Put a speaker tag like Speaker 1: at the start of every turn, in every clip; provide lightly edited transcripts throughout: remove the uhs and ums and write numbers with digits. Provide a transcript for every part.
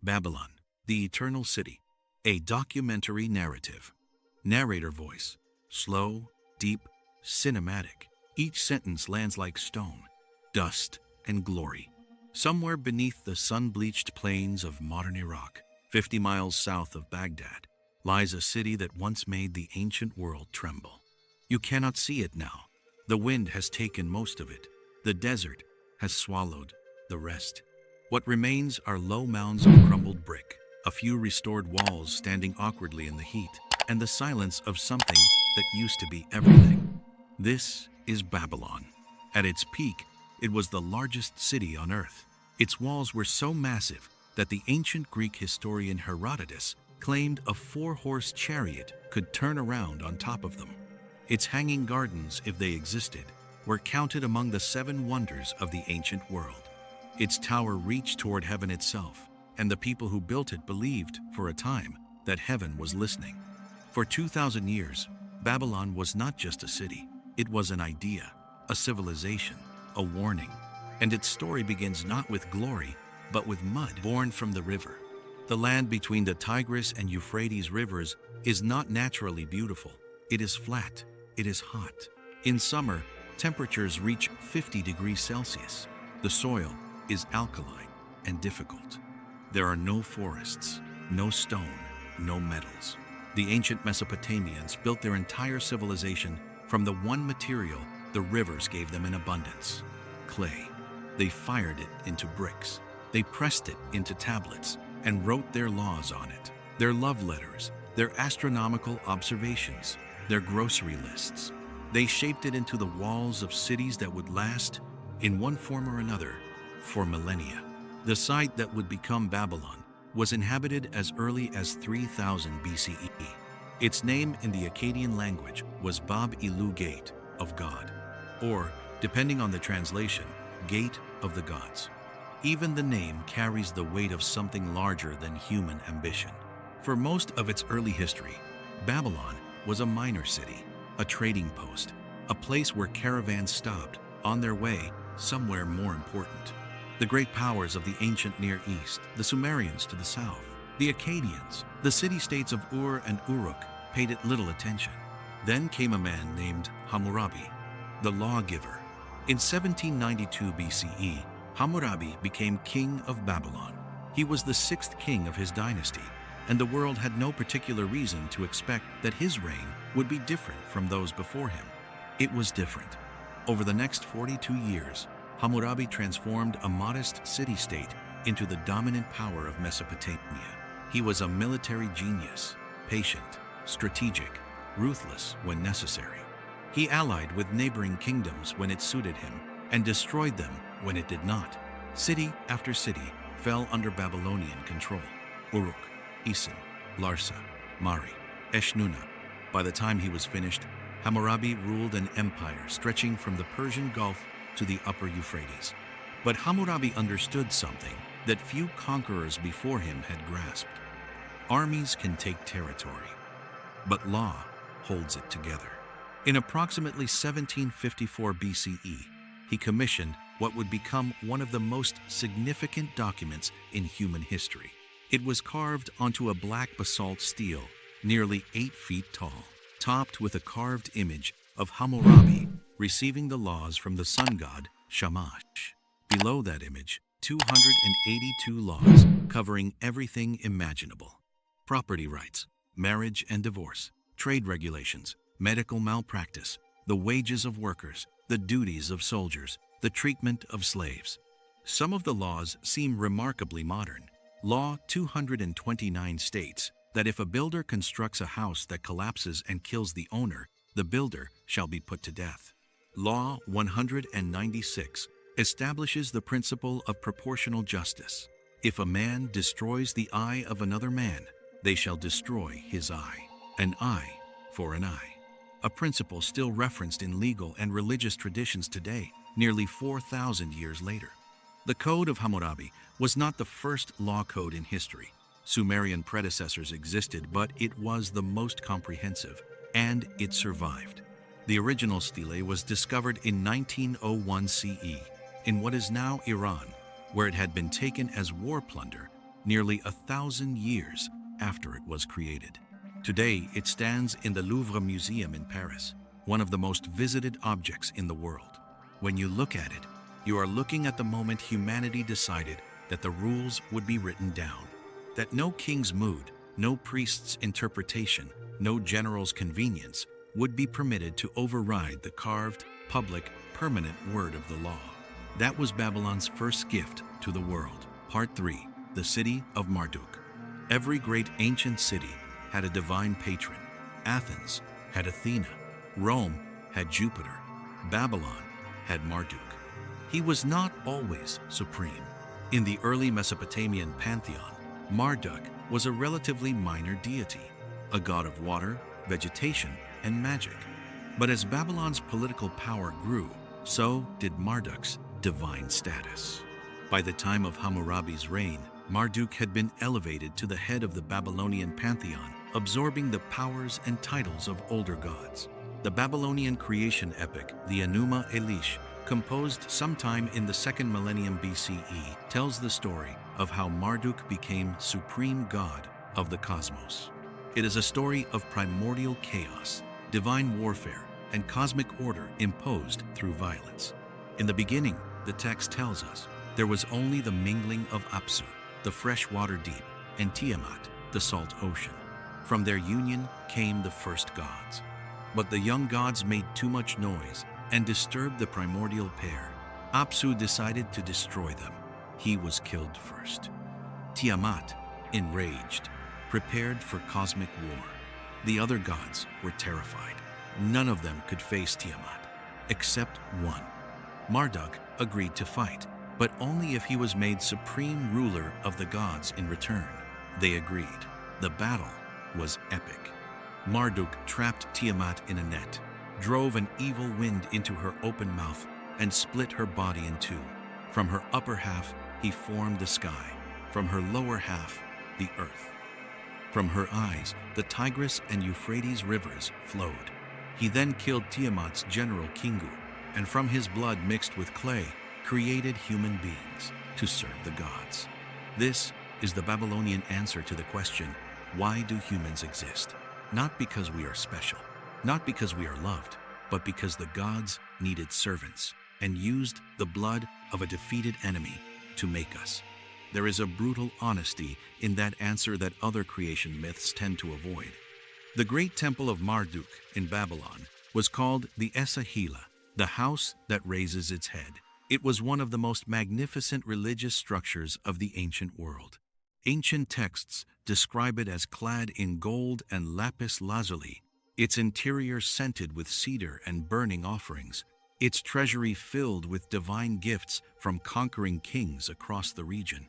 Speaker 1: Babylon, the Eternal City, a documentary narrative. Narrator voice, slow, deep, cinematic. Each sentence lands like stone, dust, and glory. Somewhere beneath the sun-bleached plains of modern Iraq, 50 miles south of Baghdad, lies a city that once made the ancient world tremble. You cannot see it now. The wind has taken most of it. The desert has swallowed the rest. What remains are low mounds of crumbled brick, a few restored walls standing awkwardly in the heat, and the silence of something that used to be everything. This is Babylon. At its peak, it was the largest city on earth. Its walls were so massive that the ancient Greek historian Herodotus claimed a 4-horse chariot could turn around on top of them. Its hanging gardens, if they existed, were counted among the 7 wonders of the ancient world. Its tower reached toward heaven itself, and the people who built it believed, for a time, that heaven was listening. For 2,000 years, Babylon was not just a city. It was an idea, a civilization, a warning. And its story begins not with glory, but with mud born from the river. The land between the Tigris and Euphrates rivers is not naturally beautiful. It is flat. It is hot. In summer, temperatures reach 50 degrees Celsius. The soil is alkaline and difficult. There are no forests, no stone, no metals. The ancient Mesopotamians built their entire civilization from the one material the rivers gave them in abundance: clay. They fired it into bricks. They pressed it into tablets and wrote their laws on it, their love letters, their astronomical observations, their grocery lists. They shaped it into the walls of cities that would last, in one form or another, for millennia. The site that would become Babylon was inhabited as early as 3000 BCE. Its name in the Akkadian language was Bab-Ilu, Gate of God, or, depending on the translation, Gate of the Gods. Even the name carries the weight of something larger than human ambition. For most of its early history, Babylon was a minor city, a trading post, a place where caravans stopped on their way somewhere more important. The great powers of the ancient Near East, the Sumerians to the south, the Akkadians, the city-states of Ur and Uruk paid it little attention. Then came a man named Hammurabi, the lawgiver. In 1792 BCE, Hammurabi became king of Babylon. He was the 6th king of his dynasty, and the world had no particular reason to expect that his reign would be different from those before him. It was different. Over the next 42 years, Hammurabi transformed a modest city-state into the dominant power of Mesopotamia. He was a military genius, patient, strategic, ruthless when necessary. He allied with neighboring kingdoms when it suited him and destroyed them when it did not. City after city fell under Babylonian control: Uruk, Isin, Larsa, Mari, Eshnuna. By the time he was finished, Hammurabi ruled an empire stretching from the Persian Gulf to the upper Euphrates. But Hammurabi understood something that few conquerors before him had grasped. Armies can take territory, but law holds it together. In approximately 1754 BCE, he commissioned what would become one of the most significant documents in human history. It was carved onto a black basalt stele, nearly 8 feet tall, topped with a carved image of Hammurabi receiving the laws from the sun god Shamash. Below that image, 282 laws covering everything imaginable: property rights, marriage and divorce, trade regulations, medical malpractice, the wages of workers, the duties of soldiers, the treatment of slaves. Some of the laws seem remarkably modern. Law 229 states that if a builder constructs a house that collapses and kills the owner, the builder shall be put to death. Law 196 establishes the principle of proportional justice. If a man destroys the eye of another man, they shall destroy his eye. An eye for an eye. A principle still referenced in legal and religious traditions today, nearly 4,000 years later. The Code of Hammurabi was not the first law code in history. Sumerian predecessors existed, but it was the most comprehensive, and it survived. The original stele was discovered in 1901 CE in what is now Iran, where it had been taken as war plunder nearly 1,000 years after it was created. Today, it stands in the Louvre Museum in Paris, one of the most visited objects in the world. When you look at it, you are looking at the moment humanity decided that the rules would be written down, that no king's mood, no priest's interpretation, no general's convenience would be permitted to override the carved, public, permanent word of the law. That was Babylon's first gift to the world. Part 3. The City of Marduk. Every great ancient city had a divine patron. Athens had Athena. Rome had Jupiter. Babylon had Marduk. He was not always supreme. In the early Mesopotamian pantheon, Marduk was a relatively minor deity, a god of water, vegetation, and magic. But as Babylon's political power grew, so did Marduk's divine status. By the time of Hammurabi's reign, Marduk had been elevated to the head of the Babylonian pantheon, absorbing the powers and titles of older gods. The Babylonian creation epic, the Enuma Elish, composed sometime in the 2nd millennium BCE, tells the story of how Marduk became supreme god of the cosmos. It is a story of primordial chaos, divine warfare, and cosmic order imposed through violence. In the beginning, the text tells us, there was only the mingling of Apsu, the freshwater deep, and Tiamat, the salt ocean. From their union came the first gods. But the young gods made too much noise and disturbed the primordial pair. Apsu decided to destroy them. He was killed first. Tiamat, enraged, prepared for cosmic war. The other gods were terrified. None of them could face Tiamat, except one. Marduk agreed to fight, but only if he was made supreme ruler of the gods in return. They agreed. The battle was epic. Marduk trapped Tiamat in a net, drove an evil wind into her open mouth, and split her body in two. From her upper half, he formed the sky. From her lower half, the earth. From her eyes, the Tigris and Euphrates rivers flowed. He then killed Tiamat's general Kingu, and from his blood mixed with clay, created human beings to serve the gods. This is the Babylonian answer to the question, why do humans exist? Not because we are special, not because we are loved, but because the gods needed servants and used the blood of a defeated enemy to make us. There is a brutal honesty in that answer that other creation myths tend to avoid. The great temple of Marduk in Babylon was called the Esagila, the house that raises its head. It was one of the most magnificent religious structures of the ancient world. Ancient texts describe it as clad in gold and lapis lazuli, its interior scented with cedar and burning offerings, its treasury filled with divine gifts from conquering kings across the region.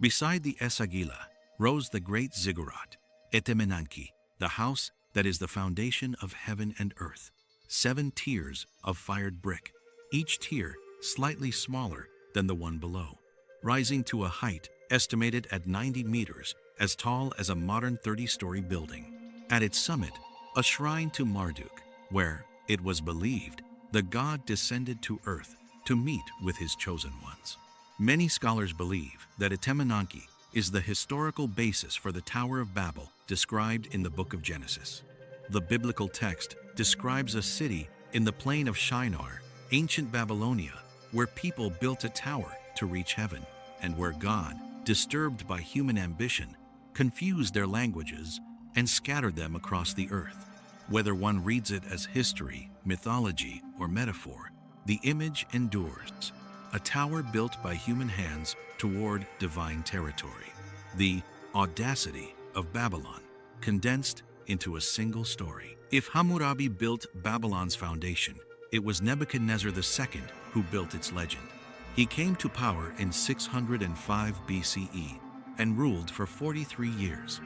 Speaker 1: Beside the Esagila rose the great ziggurat, Etemenanki, the house that is the foundation of heaven and earth. 7 tiers of fired brick, each tier slightly smaller than the one below, rising to a height estimated at 90 meters, as tall as a modern 30-story building. At its summit, a shrine to Marduk, where, it was believed, the god descended to earth to meet with his chosen ones. Many scholars believe that Etemenanki is the historical basis for the Tower of Babel described in the book of Genesis. The biblical text describes a city in the plain of Shinar, ancient Babylonia, where people built a tower to reach heaven, and where God, disturbed by human ambition, confused their languages and scattered them across the earth. Whether one reads it as history, mythology, or metaphor, the image endures. A tower built by human hands toward divine territory. The audacity of Babylon, condensed into a single story. If Hammurabi built Babylon's foundation, it was Nebuchadnezzar II who built its legend. He came to power in 605 BCE and ruled for 43 years.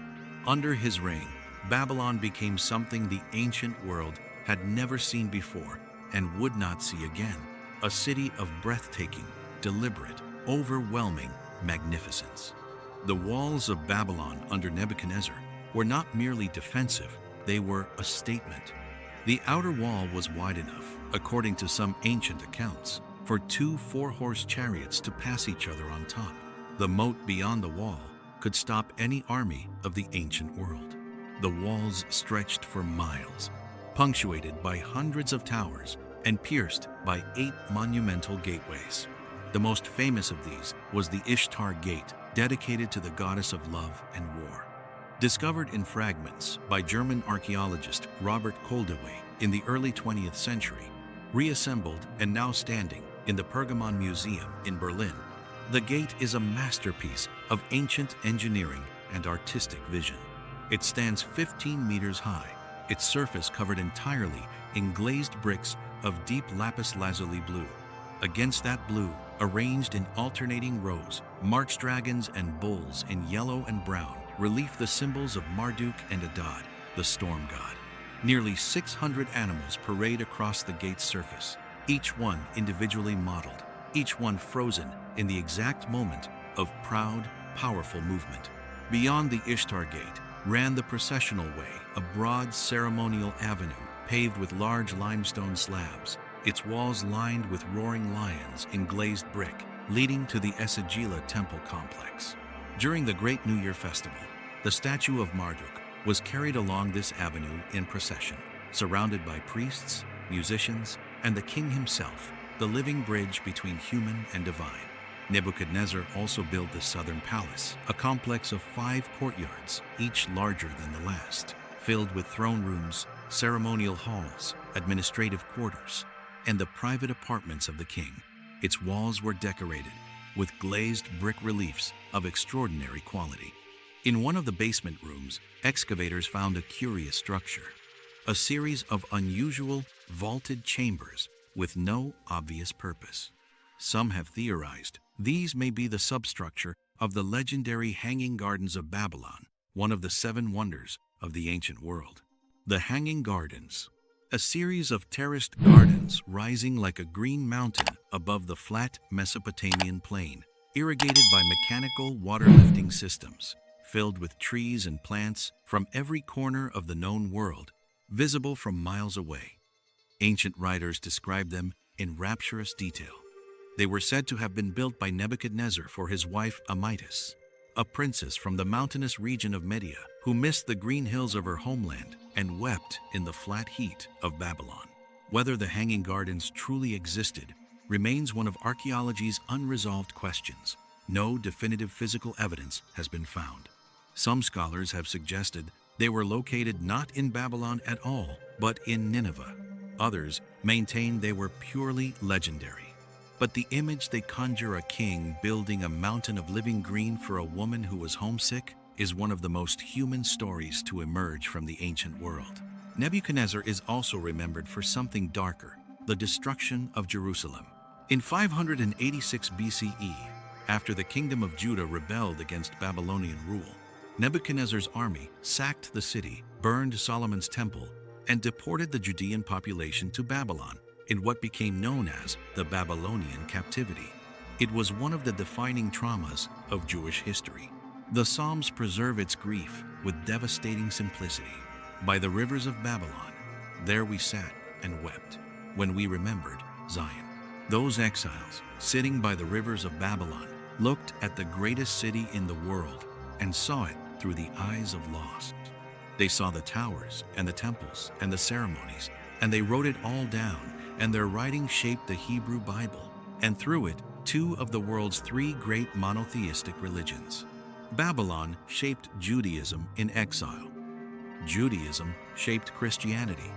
Speaker 1: Under his reign, Babylon became something the ancient world had never seen before and would not see again. A city of breathtaking, deliberate, overwhelming magnificence. The walls of Babylon under Nebuchadnezzar were not merely defensive, they were a statement. The outer wall was wide enough, according to some ancient accounts, for 2 4-horse chariots to pass each other on top. The moat beyond the wall could stop any army of the ancient world. The walls stretched for miles, punctuated by hundreds of towers and pierced by 8 monumental gateways. The most famous of these was the Ishtar Gate, dedicated to the goddess of love and war. Discovered in fragments by German archaeologist Robert Koldewey in the early 20th century, reassembled and now standing in the Pergamon Museum in Berlin, the gate is a masterpiece of ancient engineering and artistic vision. It stands 15 meters high, its surface covered entirely in glazed bricks of deep lapis lazuli blue. Against that blue, arranged in alternating rows, march dragons and bulls in yellow and brown relief the symbols of Marduk and Adad, the storm god. Nearly 600 animals parade across the gate's surface, each one individually modeled, each one frozen in the exact moment of proud, powerful movement. Beyond the Ishtar Gate ran the processional way, a broad ceremonial avenue paved with large limestone slabs, its walls lined with roaring lions in glazed brick, leading to the Esagila temple complex. During the Great New Year festival, the statue of Marduk was carried along this avenue in procession, surrounded by priests, musicians, and the king himself, the living bridge between human and divine. Nebuchadnezzar also built the southern palace, a complex of 5 courtyards, each larger than the last, filled with throne rooms, ceremonial halls, administrative quarters, and the private apartments of the king. Its walls were decorated with glazed brick reliefs of extraordinary quality. In one of the basement rooms, excavators found a curious structure, a series of unusual vaulted chambers with no obvious purpose. Some have theorized these may be the substructure of the legendary Hanging Gardens of Babylon, one of the 7 wonders of the ancient world. The Hanging Gardens, a series of terraced gardens rising like a green mountain above the flat Mesopotamian plain, irrigated by mechanical water-lifting systems, filled with trees and plants from every corner of the known world, visible from miles away. Ancient writers describe them in rapturous detail. They were said to have been built by Nebuchadnezzar for his wife Amytis, a princess from the mountainous region of Media who missed the green hills of her homeland and wept in the flat heat of Babylon. Whether the Hanging Gardens truly existed remains one of archaeology's unresolved questions. No definitive physical evidence has been found. Some scholars have suggested they were located not in Babylon at all, but in Nineveh. Others maintain they were purely legendary. But the image they conjure a king building a mountain of living green for a woman who was homesick is one of the most human stories to emerge from the ancient world. Nebuchadnezzar is also remembered for something darker, the destruction of Jerusalem. In 586 BCE, after the kingdom of Judah rebelled against Babylonian rule, Nebuchadnezzar's army sacked the city, burned Solomon's temple, and deported the Judean population to Babylon in what became known as the Babylonian captivity. It was one of the defining traumas of Jewish history. The Psalms preserve its grief with devastating simplicity. By the rivers of Babylon, there we sat and wept when we remembered Zion. Those exiles, sitting by the rivers of Babylon, looked at the greatest city in the world and saw it through the eyes of lost. They saw the towers and the temples and the ceremonies, and they wrote it all down, and their writing shaped the Hebrew Bible, and through it, 2 of the world's 3 great monotheistic religions. Babylon shaped Judaism in exile. Judaism shaped Christianity.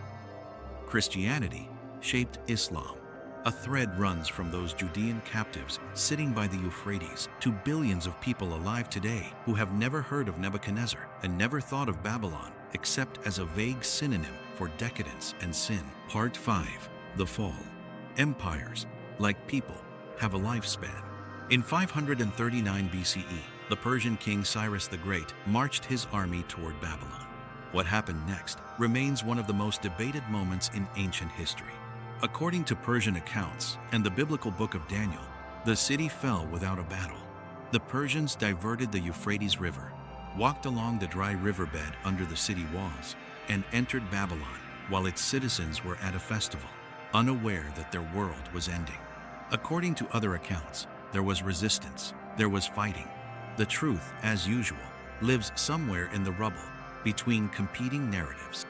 Speaker 1: Christianity shaped Islam. A thread runs from those Judean captives sitting by the Euphrates to billions of people alive today who have never heard of Nebuchadnezzar and never thought of Babylon except as a vague synonym for decadence and sin. Part 5. The Fall. Empires, like people, have a lifespan. In 539 BCE, the Persian king Cyrus the Great marched his army toward Babylon. What happened next remains one of the most debated moments in ancient history. According to Persian accounts and the biblical book of Daniel, the city fell without a battle. The Persians diverted the Euphrates River, walked along the dry riverbed under the city walls, and entered Babylon while its citizens were at a festival, unaware that their world was ending. According to other accounts, there was resistance, there was fighting, The truth, as usual, lives somewhere in the rubble, between competing narratives.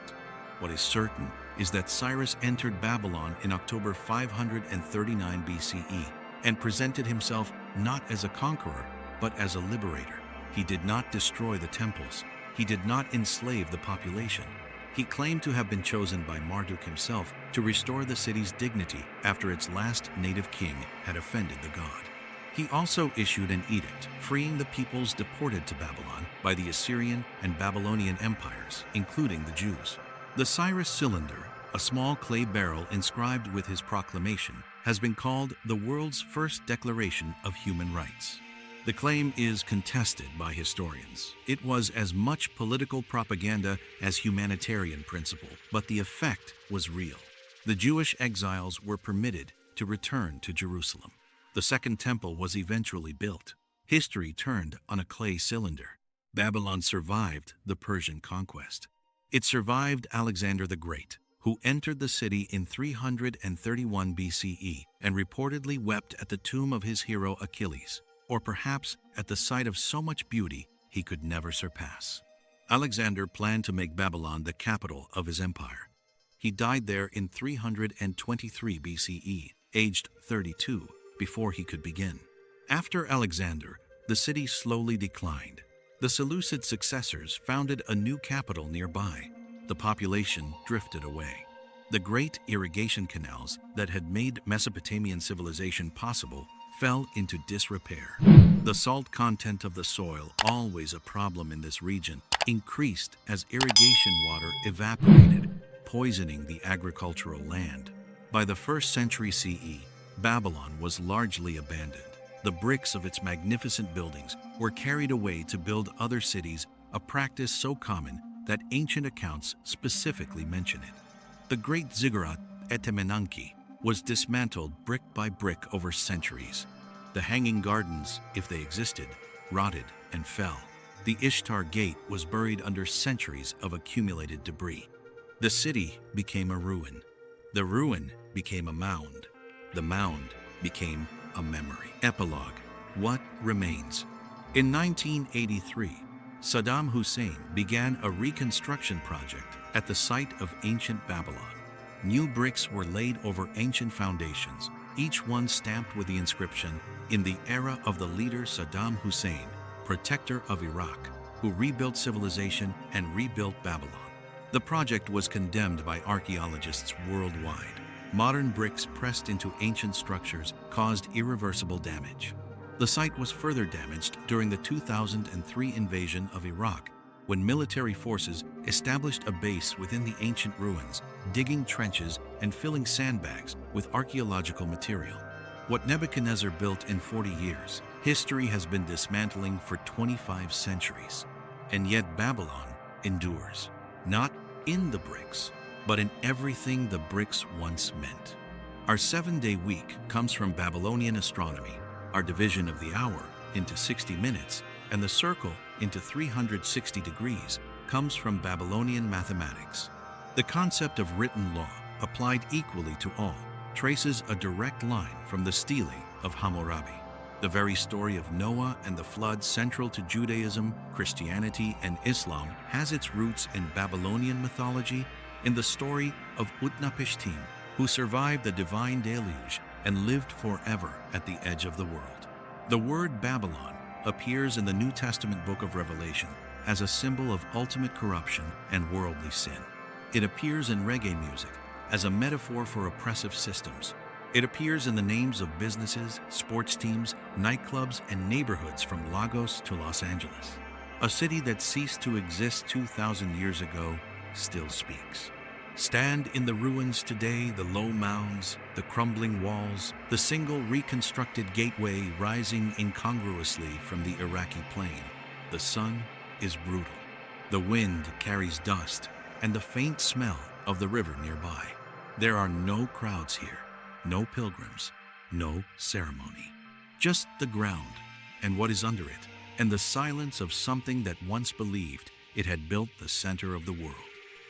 Speaker 1: What is certain is that Cyrus entered Babylon in October 539 BCE and presented himself not as a conqueror, but as a liberator. He did not destroy the temples. He did not enslave the population. He claimed to have been chosen by Marduk himself to restore the city's dignity after its last native king had offended the god. He also issued an edict freeing the peoples deported to Babylon by the Assyrian and Babylonian empires, including the Jews. The Cyrus cylinder, a small clay barrel inscribed with his proclamation, has been called the world's first declaration of human rights. The claim is contested by historians. It was as much political propaganda as humanitarian principle, but the effect was real. The Jewish exiles were permitted to return to Jerusalem. The Second Temple was eventually built. History turned on a clay cylinder. Babylon survived the Persian conquest. It survived Alexander the Great, who entered the city in 331 BCE and reportedly wept at the tomb of his hero Achilles, or perhaps at the sight of so much beauty he could never surpass. Alexander planned to make Babylon the capital of his empire. He died there in 323 BCE, aged 32, before he could begin. After Alexander, the city slowly declined. The Seleucid successors founded a new capital nearby. The population drifted away. The great irrigation canals that had made Mesopotamian civilization possible fell into disrepair. The salt content of the soil, always a problem in this region, increased as irrigation water evaporated, poisoning the agricultural land. By the 1st century CE, Babylon was largely abandoned. The bricks of its magnificent buildings were carried away to build other cities, a practice so common that ancient accounts specifically mention it. The great ziggurat Etemenanki was dismantled brick by brick over centuries. The Hanging Gardens, if they existed, rotted and fell. The Ishtar Gate was buried under centuries of accumulated debris. The city became a ruin. The ruin became a mound. The mound became a memory. Epilogue. What remains? In 1983, Saddam Hussein began a reconstruction project at the site of ancient Babylon. New bricks were laid over ancient foundations, each one stamped with the inscription, "In the era of the leader Saddam Hussein, protector of Iraq, who rebuilt civilization and rebuilt Babylon." The project was condemned by archaeologists worldwide. Modern bricks pressed into ancient structures caused irreversible damage. The site was further damaged during the 2003 invasion of Iraq, when military forces established a base within the ancient ruins, digging trenches and filling sandbags with archaeological material. What Nebuchadnezzar built in 40 years, history has been dismantling for 25 centuries. And yet Babylon endures, not in the bricks, but in everything the bricks once meant. Our 7-day week comes from Babylonian astronomy, our division of the hour into 60 minutes, and the circle into 360 degrees comes from Babylonian mathematics. The concept of written law, applied equally to all, traces a direct line from the stele of Hammurabi. The very story of Noah and the flood, central to Judaism, Christianity, and Islam, has its roots in Babylonian mythology, in the story of Utnapishtim, who survived the divine deluge and lived forever at the edge of the world. The word Babylon appears in the New Testament book of Revelation as a symbol of ultimate corruption and worldly sin. It appears in reggae music as a metaphor for oppressive systems. It appears in the names of businesses, sports teams, nightclubs, and neighborhoods from Lagos to Los Angeles. A city that ceased to exist 2,000 years ago still speaks. Stand in the ruins today, the low mounds, the crumbling walls, the single reconstructed gateway rising incongruously from the Iraqi plain. The sun is brutal. The wind carries dust and the faint smell of the river nearby. There are no crowds here, no pilgrims, no ceremony. Just the ground and what is under it, and the silence of something that once believed it had built the center of the world.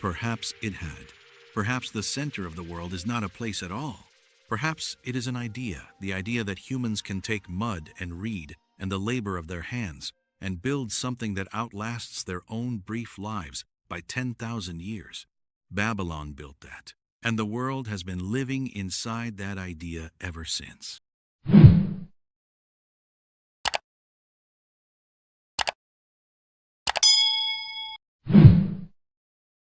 Speaker 1: Perhaps it had. Perhaps the center of the world is not a place at all. Perhaps it is an idea, the idea that humans can take mud and reed and the labor of their hands, and build something that outlasts their own brief lives by 10,000 years. Babylon built that, and the world has been living inside that idea ever since.